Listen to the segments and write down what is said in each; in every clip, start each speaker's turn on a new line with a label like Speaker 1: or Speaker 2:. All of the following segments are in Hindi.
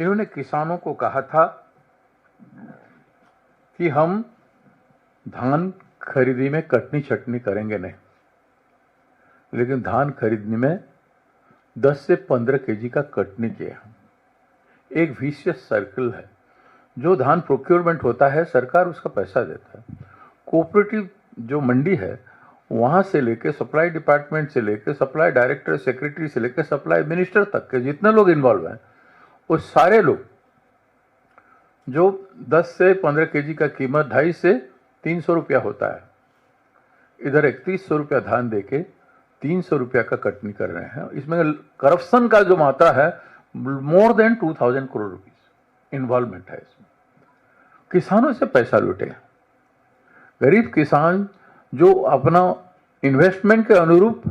Speaker 1: इन्होंने किसानों को कहा था कि हम धान खरीदी में कटनी छटनी करेंगे नहीं, लेकिन धान खरीदने में 10 से 15 केजी का कटनी किया। एक विशियस सर्कल है। जो धान प्रोक्योरमेंट होता है सरकार उसका पैसा देता है। कोऑपरेटिव जो मंडी है वहाँ से लेके सप्लाई डिपार्टमेंट से लेके सप्लाई डायरेक्टर सेक्रेटरी से लेके सप्लाई मिनिस्टर तक के जितने लोग इन्वॉल्व हैं वो सारे लोग जो 10 से 15 केजी का कीमत 250 से 300 रुपया होता है, इधर 3100 रुपया धान देके 300 रुपया का कटनी कर रहे हैं। इसमें करप्शन का जो मात्रा है more than 2000 crore rupees involvement है इसमें। किसानों से पैसा लूटे। गरीब किसान जो अपना इन्वेस्टमेंट के अनुरूप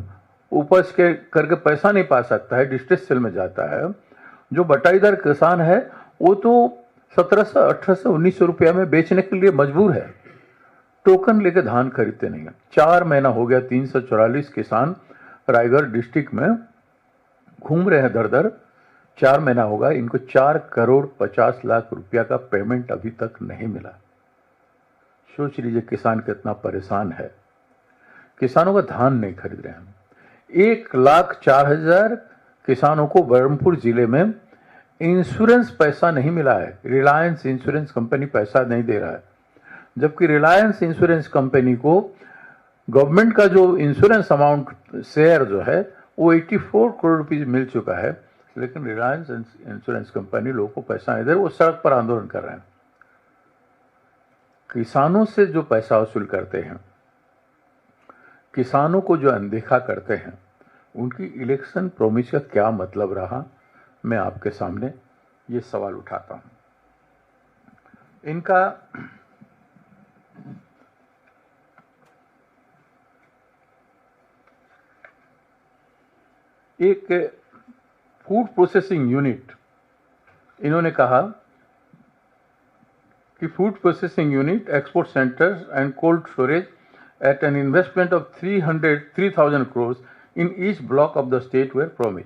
Speaker 1: उपज के करके पैसा नहीं पा सकता है, डिस्ट्रेस सेल में जाता है। जो बटाईदार किसान है वो तो 1700, 1800, 1900 रुपया में बेचने के लिए मजबूर है, टोकन लेके धान खरीदते नहीं है। 4 महीना हो गया 344 किसान रायगढ़ डिस्ट्रिक्ट में घूम रहे हैं दर दर। 4 महीना होगा, इनको 4 करोड़ 50 लाख रुपया का पेमेंट अभी तक नहीं मिला। सोच लीजिए किसान कितना परेशान है। किसानों का धान नहीं खरीद रहे हैं। 1,04,000 किसानों को बरहमपुर जिले में इंश्योरेंस पैसा नहीं मिला है। रिलायंस इंश्योरेंस कंपनी पैसा नहीं दे रहा है, जबकि रिलायंस इंश्योरेंस कंपनी को गवर्नमेंट का जो इंश्योरेंस अमाउंट शेयर जो है वो 84 करोड़ रुपीज मिल चुका है, लेकिन रिलायंस इंश्योरेंस कंपनी लोगों को पैसा नहीं दे रही। वो सड़क पर आंदोलन कर रहे हैं। किसानों से जो पैसा वसूल करते हैं, किसानों को जो अनदेखा करते हैं, उनकी इलेक्शन प्रॉमिस का क्या मतलब रहा, मैं आपके सामने ये सवाल उठाता हूं। इनका एक फूड प्रोसेसिंग यूनिट, इन्होंने कहा कि food processing unit, export centres and cold storage at an investment of 3,000 crores in each block of the state were promise.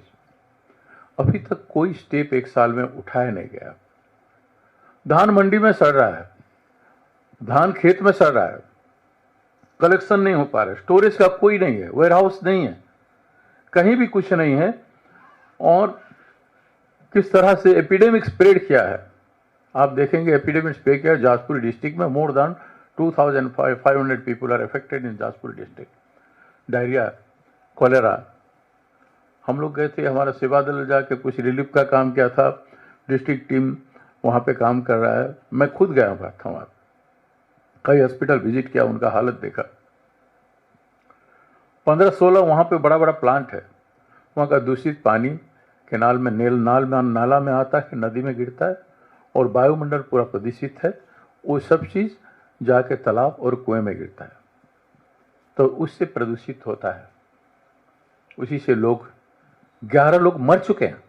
Speaker 1: अभी तक कोई स्टेप 1 साल में उठाया नहीं गया। धान मंडी में सड़ रहा है, धान खेत में सड़ रहा है, कलेक्शन नहीं हो पा रहा है, स्टोरेज का कोई नहीं है, वेयर हाउस नहीं है, कहीं भी कुछ नहीं है। और किस तरह से एपिडेमिक स्प्रेड किया है आप देखेंगे। एपिडेमिक स्प्रेड किया जाजपुर डिस्ट्रिक्ट में। More than 2,500 people are affected in Jajpur district. Diarrhoea, cholera. हम लोग गए थे, हमारा सेवा दल जाके कुछ रिलीफ का काम किया था, डिस्ट्रिक्ट टीम वहाँ पे काम कर रहा है। मैं खुद गया था वहाँ, कई हॉस्पिटल विजिट किया, उनका हालत देखा। 15-16 वहाँ पे बड़ा बड़ा प्लांट है। वहाँ का दूषित पानी केनाल में नाला में आता है, नदी में गिरता है और वायुमंडल पूरा प्रदूषित है। वो सब चीज़ जाके तालाब और कुएं में गिरता है, तो उससे प्रदूषित होता है। उसी से 11 लोग मर चुके हैं,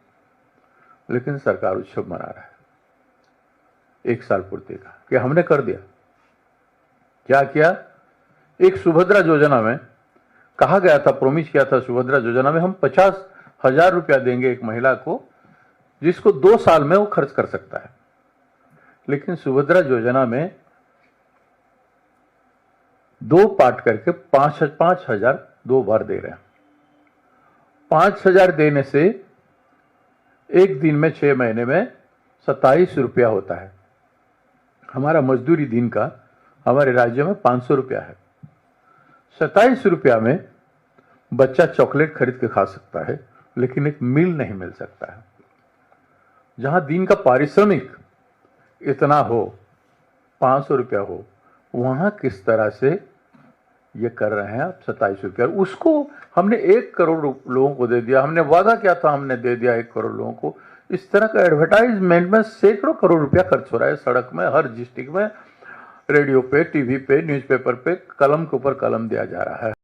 Speaker 1: लेकिन सरकार उत्सव मना रहा है 1 साल पूर्ति का कि हमने कर दिया। क्या किया? एक सुभद्रा योजना में कहा गया था, प्रॉमिस किया था, सुभद्रा योजना में हम 50,000 रुपया देंगे एक महिला को, जिसको 2 साल में वो खर्च कर सकता है। लेकिन सुभद्रा योजना में 2 पार्ट करके 5,000 2 बार दे रहे हैं। 5,000 देने से एक दिन में 6 महीने में 27 रुपया होता है। हमारा मजदूरी दिन का हमारे राज्य में 500 रुपया है। 27 रुपया में बच्चा चॉकलेट खरीद के खा सकता है, लेकिन एक मील नहीं मिल सकता है। जहां दिन का पारिश्रमिक इतना हो, 500 रुपया हो, वहां किस तरह से ये कर रहे हैं आप 27 रुपया। उसको हमने 1 करोड़ लोगों को दे दिया, हमने वादा किया था, हमने दे दिया 1 करोड़ लोगों को। इस तरह का एडवर्टाइजमेंट में सैकड़ों करोड़ रुपया खर्च हो रहा है सड़क में, हर डिस्ट्रिक्ट में, रेडियो पे, टीवी पे, न्यूज़पेपर पे, कलम के ऊपर कलम दिया जा रहा है।